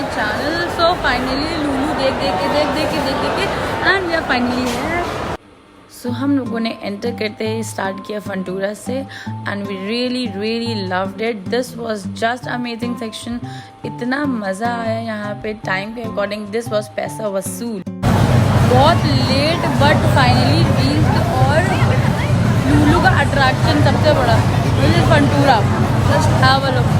My channel. So finally Lulu देख के and we are finally है। सो हम लोगों ने एंटर करते ही स्टार्ट किया फंटूरा से and we really loved it. This was just amazing section. इतना मज़ा आया यहाँ पे टाइम के अकॉर्डिंग। दिस वाज पैसा वसूल। बहुत लेट बट फाइनली रीच्ड। और लूलू का अट्रैक्शन सबसे बड़ा Funtura. Just have a look.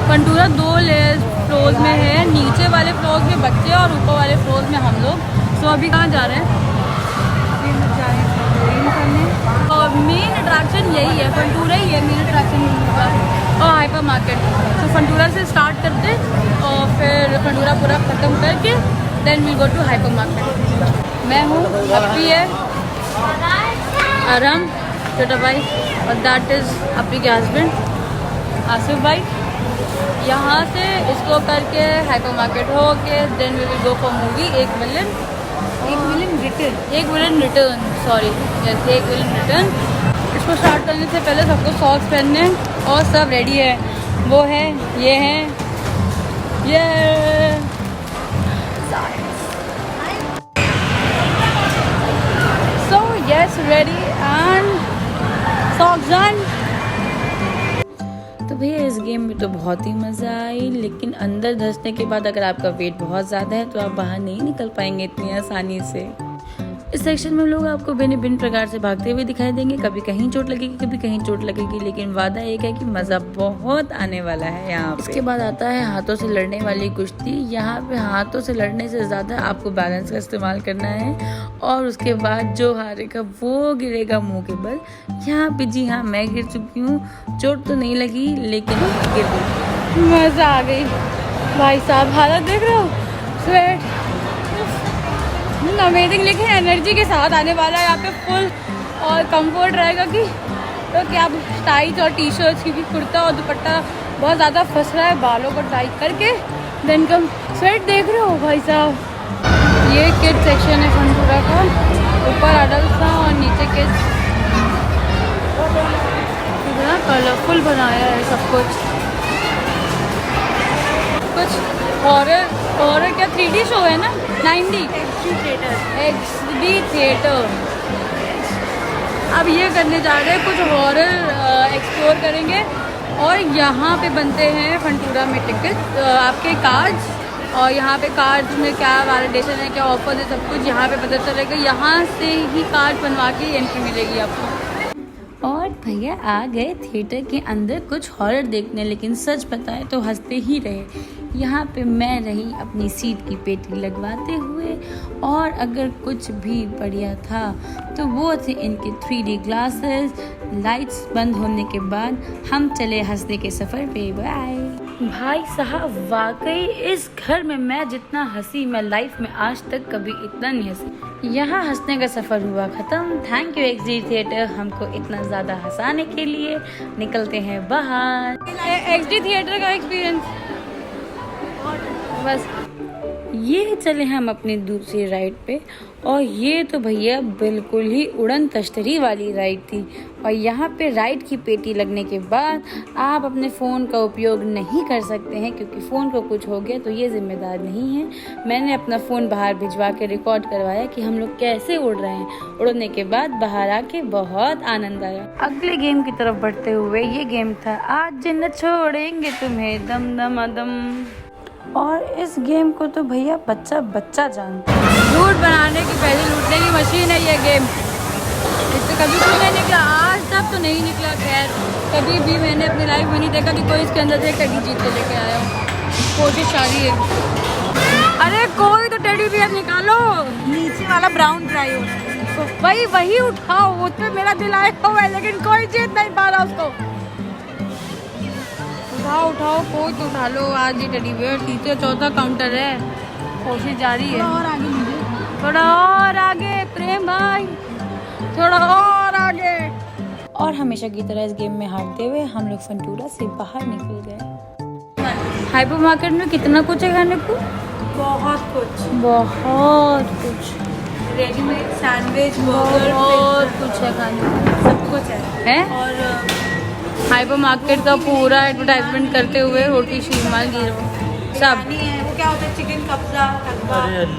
Funtura 2 layers floors में है। नीचे वाले फ्लोर्स में बच्चे और ऊपर वाले फ्लोर्स में हम लोग। सो अभी कहाँ जा रहे हैं? और मेन अट्रैक्शन यही है, फंटूरा ही है मेन अट्रैक्शन का। और हाइपर मार्केट। तो फंटूरा से स्टार्ट करते और फिर फंटूरा पूरा ख़त्म करके then we go to hypermarket. मैं हूँ, अप्पी है, आराम, छोटा भाई और दैट इज़ अप्पी के हस्बैंड आसिफ भाई। यहाँ से इसको करके हाइपर मार्केट हो के then we will go for movie 1 million return. Sorry yes, 1 million return. इसको स्टार्ट करने से पहले सबको सॉक्स पहनने और सब रेडी है। वो है, ये है, ये so yes ready and socks on. तो भैया इस गेम में तो बहुत ही मज़ा आई, लेकिन अंदर धंसने के बाद अगर आपका वेट बहुत ज़्यादा है तो आप बाहर नहीं निकल पाएंगे इतनी आसानी से। इस सेक्शन में लोग आपको भिन्न प्रकार से भागते हुए दिखाई देंगे। कभी कहीं चोट लगेगी, कभी कहीं चोट लगेगी, लेकिन वादा एक है कि मज़ा बहुत आने वाला है यहाँ पे। इसके बाद आता है हाथों से लड़ने वाली कुश्ती। यहाँ पे हाथों से लड़ने से ज़्यादा आपको बैलेंस का इस्तेमाल करना है और उसके बाद जो हारेगा वो गिरेगा मुँह के बल। यहाँ पे जी हाँ, मैं गिर चुकी हूँ। चोट तो नहीं लगी लेकिन गिर गई। मज़ा आ गई भाई साहब। हालत देख रहे हो, स्वेट अमेजिंग, लेकिन एनर्जी के साथ आने वाला है यहाँ पे फुल। और कंफर्ट रहेगा कि तो क्या टाइट और टी शर्ट्स, क्योंकि कुर्ता और दुपट्टा बहुत ज़्यादा फंस रहा है। बालों को टाइट करके देन कम स्वेट देख रहे हो भाई साहब। ये किड सेक्शन है फंटूरा का। ऊपर अडल्ट था और नीचे किड्स। इतना कलरफुल बनाया है सब कुछ। हॉरर क्या 3D शो है ना, 9D XD थिएटर। अब ये करने जा रहे हैं, कुछ हॉरर एक्सप्लोर करेंगे। और यहाँ पे बनते हैं फंटूरा में टिकट, आपके कार्ड्स। और यहाँ पे कार्ड्स में क्या वैलिडेशन है, क्या ऑफर है, सब कुछ यहाँ पे पता चलेगा। यहाँ से ही कार्ड बनवा के एंट्री मिलेगी आपको। और भैया आ गए थिएटर के अंदर कुछ हॉरर देखने, लेकिन सच बताए तो हंसते ही रहे। यहाँ पे मैं रही अपनी सीट की पेटी लगवाते हुए। और अगर कुछ भी बढ़िया था तो वो थे इनके 3D ग्लासेस। लाइट्स बंद होने के बाद हम चले हंसने के सफ़र पे। बाय भाई साहब, वाकई इस घर में मैं जितना हंसी मैं लाइफ में आज तक कभी इतना नहीं हंसी। यहाँ हंसने का सफ़र हुआ ख़त्म। थैंक यू XD थिएटर हमको इतना ज़्यादा हंसाने के लिए। निकलते हैं बाहर। XD थिएटर का एक्सपीरियंस बस। ये चले हम अपनी दूसरी राइड पे। और ये तो भैया बिल्कुल ही उड़न तश्तरी वाली राइड थी। और यहाँ पे राइड की पेटी लगने के बाद आप अपने फ़ोन का उपयोग नहीं कर सकते हैं, क्योंकि फ़ोन को कुछ हो गया तो ये जिम्मेदार नहीं है। मैंने अपना फ़ोन बाहर भिजवा के रिकॉर्ड करवाया कि हम लोग कैसे उड़ रहे हैं। उड़ने के बाद बाहर आके बहुत आनंद आया। अगले गेम की तरफ बढ़ते हुए ये गेम था आज न छोड़ेंगे तुम्हें दम दम दम। और इस गेम को तो भैया बच्चा जानता है। लूट बनाने की पहली लूटने की मशीन है ये गेम। इससे कभी कोई नहीं निकला, आज तक तो नहीं निकला। खैर कभी भी मैंने अपनी लाइफ में नहीं देखा कि कोई इसके अंदर से टेडी जीत के लेके आया हो। कोशिश जारी है। अरे कोई तो टेडी बियर निकालो। नीचे वाला ब्राउन ट्राई हो तो वही उठाओ। उस पर मेरा दिल आया हुआ है, लेकिन कोई जीत नहीं पा रहा उसको। उठाओ कोई तो उठा लो। आज ये टेडी बियर। तीसरा चौथा काउंटर है। कोशिश जारी है। थोड़ा और आगे प्रेम भाई, थोड़ा और आगे। और हमेशा की तरह इस गेम में हारते हुए हम लोग फंटूरा से बाहर निकल गए। हाइपर मार्केट में कितना कुछ है खाने को, बहुत कुछ। रेडीमेड सैंडविच, बर्गर, बहुत कुछ है खाने को, सब कुछ है। और हाइपर मार्केट का पूरा एडवर्टाइजमेंट करते हुए रोटी शीमाल गिरो सब। वो क्या होता है, चिकन कब्जा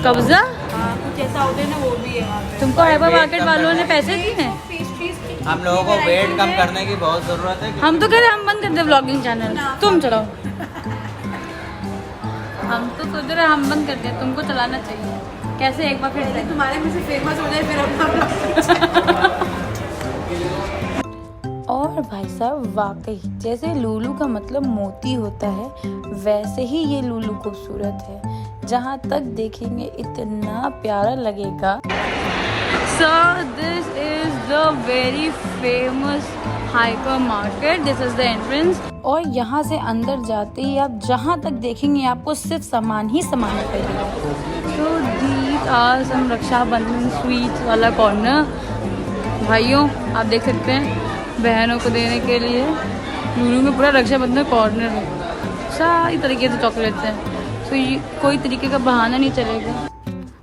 कब्जा कुछ ऐसा होता है ना, वो भी है वहाँ पे। तुमको हाइपर मार्केट वालों ने पैसे दिए हैं? हम लोगों को वेट कम करने की बहुत जरूरत है। हम तो कह रहे हम बंद कर दे व्लॉगिंग चैनल, तुम चलाओ। हम तो सोच रहे हम बंद कर दे, तुमको चलाना चाहिए। कैसे एक बार फिर तुम्हारे में से फेमस हो जाए फिर अपना। और भाई साहब वाकई जैसे लूलू का मतलब मोती होता है, वैसे ही ये लूलू खूबसूरत है। जहाँ तक देखेंगे इतना प्यारा लगेगा। So this is the very famous hyper market. This is the entrance. और यहाँ से अंदर जाते ही आप जहाँ तक देखेंगे आपको सिर्फ सामान ही सामान दिखाई देगा। So these are some Rakshabandhan sweets वाला कॉर्नर। भाइयों आप देख सकते हैं बहनों को देने के लिए लूलू में पूरा रक्षाबंधन कॉर्नर है। सारी तरीके से चॉकलेट्स हैं, तो ये कोई तरीके का बहाना नहीं चलेगा।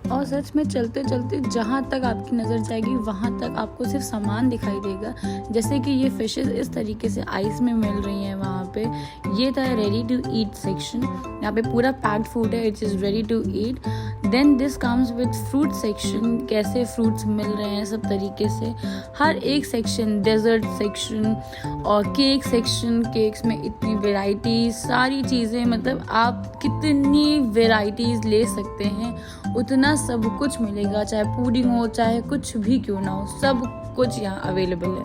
और सच में चलते चलते जहाँ तक आपकी नज़र जाएगी वहाँ तक आपको सिर्फ सामान दिखाई देगा। जैसे कि ये फिशेस इस तरीके से आइस में मिल रही हैं वहाँ पे। ये था रेडी टू ईट सेक्शन, यहाँ पे पूरा पैक्ड फूड है, it is ready to eat. Then this comes with fruit section, कैसे फ्रूट्स मिल रहे हैं सब तरीके से। हर एक सेक्शन, डेजर्ट सेक्शन और केक सेक्शन, केक्स में इतनी वेराइटीज, सारी चीज़ें, मतलब आप कितनी वेराइटीज़ ले सकते हैं उतना सब कुछ मिलेगा। चाहे पुडिंग हो, चाहे कुछ भी क्यों ना हो, सब कुछ यहाँ अवेलेबल है।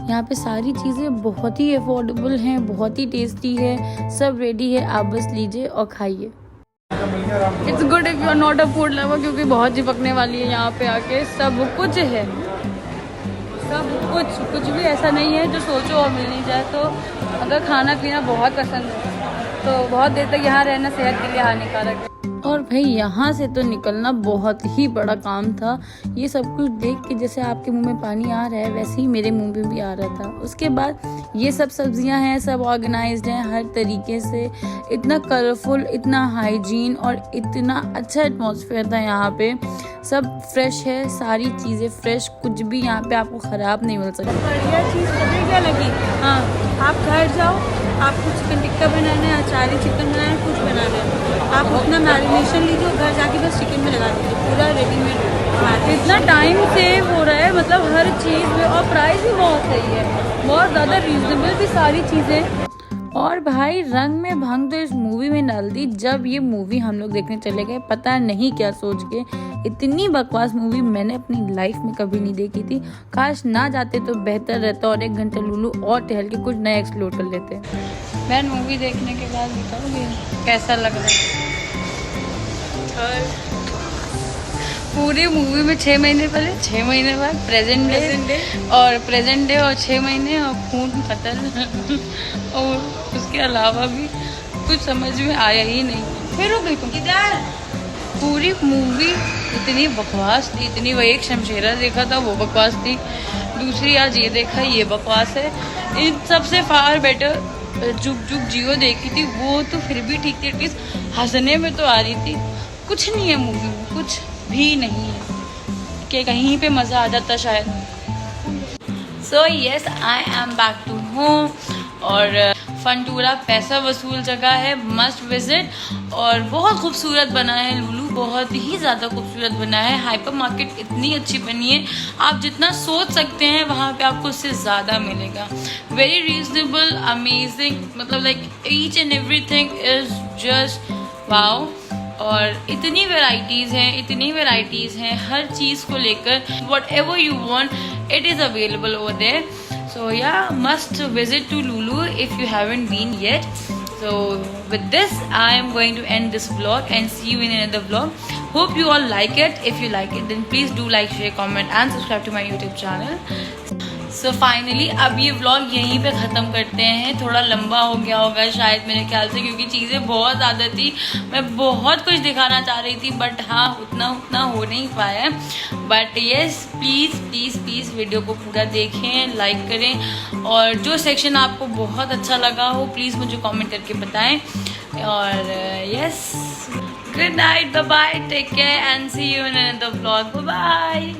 यहाँ पे सारी चीज़ें बहुत ही अफोर्डेबल हैं, बहुत ही टेस्टी है, सब रेडी है, आप बस लीजिए और खाइए। It's good if you are not a food lover, क्योंकि बहुत चिपकने वाली है यहाँ पे आके। सब कुछ है, सब कुछ भी ऐसा नहीं है जो सोचो और मिल नहीं जाए। तो अगर खाना पीना बहुत पसंद है तो बहुत देर तक यहाँ रहना सेहत के लिए हानिकारक है। और भाई यहाँ से तो निकलना बहुत ही बड़ा काम था। ये सब कुछ देख के जैसे आपके मुंह में पानी आ रहा है, वैसे ही मेरे मुंह में भी आ रहा था। उसके बाद ये सब सब्जियां हैं, सब ऑर्गेनाइज्ड हैं हर तरीके से, इतना कलरफुल, इतना हाइजीन और इतना अच्छा एटमॉस्फेयर था यहाँ पे। सब फ्रेश है, सारी चीज़ें फ्रेश, कुछ भी यहाँ पे आपको ख़राब नहीं मिल सकती। बढ़िया चीज़ पता क्या लगी? हाँ, आप घर जाओ, आपको चिकन टिक्का बनाना है, अचारी चिकन बनाना है, कुछ बनाना है, आप अपना मैरिनेशन लीजिए, घर जाके बस चिकन में लगा दीजिए, पूरा रेडीमेड। इतना टाइम सेव हो रहा है, मतलब हर चीज़ में, और प्राइस भी बहुत सही है, बहुत ज़्यादा रीजनेबल भी सारी चीज़ें। और भाई रंग में भंग तो इस मूवी में डाल दी। जब ये मूवी हम लोग देखने चले गए, पता नहीं क्या सोच के, इतनी बकवास मूवी मैंने अपनी लाइफ में कभी नहीं देखी थी। काश ना जाते तो बेहतर रहता, और 1 घंटा लूलू और टहल के कुछ नया एक्सप्लोर कर लेते। मैं मूवी देखने के बाद बताऊँगी कैसा लग रहा है। पूरी मूवी में 6 महीने पहले, 6 महीने बाद, प्रेजेंट डे और 6 महीने और खून कत्ल और उसके अलावा भी कुछ समझ में आया ही नहीं। फिर हो गई तुम किधर? पूरी मूवी इतनी बकवास थी, इतनी, वो एक शमशेरा देखा था वो बकवास थी, दूसरी आज ये देखा ये बकवास है। इन सबसे फार बेटर जुग जुग जियो देखी थी, वो तो फिर भी ठीक थी, एटलीस्ट हंसने में तो आ रही थी। कुछ नहीं है मूवी में, कुछ भी नहीं है कि कहीं पे मज़ा आ जाता शायद। So yes, I am back to home. और फनटूरा पैसा वसूल जगह है, मस्ट विजिट। और बहुत खूबसूरत बना है लूलू, बहुत ही ज़्यादा खूबसूरत बना है। हाइपर मार्केट इतनी अच्छी बनी है, आप जितना सोच सकते हैं वहाँ पे आपको उससे ज़्यादा मिलेगा। वेरी रीजनेबल, अमेजिंग, मतलब like each and everything is just wow. और इतनी वेराइटीज़ हैं हर चीज़ को लेकर। Whatever you want it is available over there. So yeah, must visit to Lulu if you haven't been yet. So with this, I am going to end this vlog and see you in another vlog. Hope you all like it. If you like it, then please do like, share, comment and subscribe to my YouTube channel. So finally, अब ये vlog यहीं पे ख़त्म करते हैं। थोड़ा लंबा हो गया होगा शायद मेरे ख्याल से, क्योंकि चीज़ें बहुत ज़्यादा थी। मैं बहुत कुछ दिखाना चाह रही थी, बट हाँ उतना हो नहीं पाया। बट येस, प्लीज़ वीडियो को पूरा देखें, लाइक करें, और जो सेक्शन आपको बहुत अच्छा लगा हो प्लीज़ मुझे कमेंट करके बताएं। और yes, good night, bye bye, take care and see you in another vlog, bye bye.